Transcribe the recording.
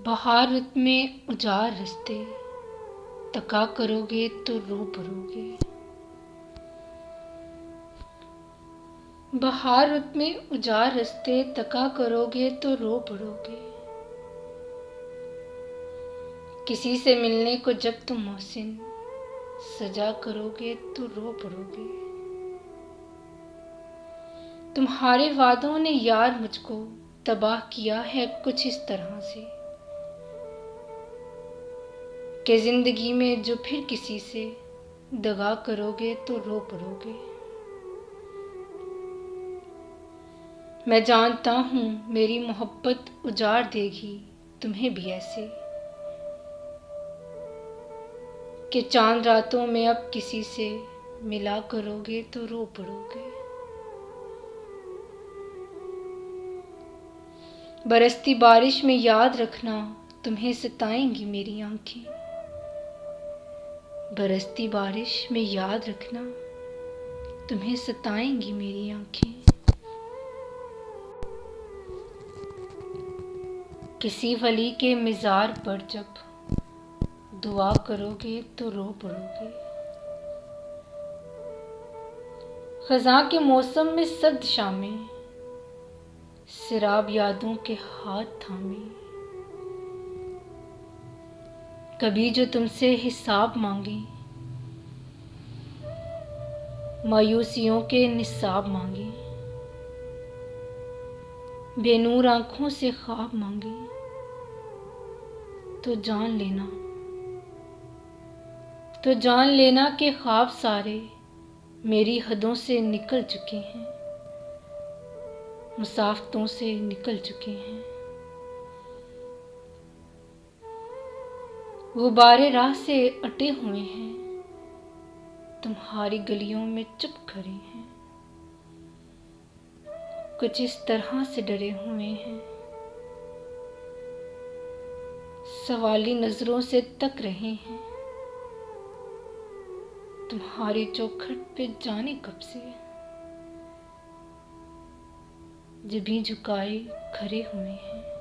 बहार रुत में उजाड़ रस्ते, तका करोगे तो रो पड़ोगे। बहार रुत में उजाड़ रस्ते, तका करोगे तो रो पड़ोगे। किसी से मिलने को जब तुम मोहसिन सजा करोगे तो रो पड़ोगे। तुम्हारे वादों ने यार मुझको तबाह किया है कुछ इस तरह से कि जिंदगी में जो फिर किसी से दगा करोगे तो रो पड़ोगे। मैं जानता हूँ मेरी मोहब्बत उजाड़ देगी तुम्हें भी ऐसे कि चांद रातों में अब किसी से मिला करोगे तो रो पड़ोगे। बरसती बारिश में याद रखना तुम्हें सताएंगी मेरी आंखें। बरसती बारिश में याद रखना तुम्हें सताएंगी मेरी आंखें। किसी वली के मिज़ार पर जब दुआ करोगे तो रो पड़ोगे। ख़ज़ां के मौसम में सर्द शामें सिराब यादों के हाथ थामे, कभी जो तुमसे हिसाब मांगे मायूसियों के निसाब मांगे, बेनूर आंखों से ख्वाब मांगे तो जान लेना कि ख्वाब सारे मेरी हदों से निकल चुके हैं, मुसाफतों से निकल चुके हैं। गुब्बारे राह से अटे हुए हैं, तुम्हारी गलियों में चुप खड़े हैं, कुछ इस तरह से डरे हुए हैं, सवाली नजरों से तक रहे हैं, तुम्हारी चौखट पे जाने कब से जभी झुकाए खड़े हुए हैं।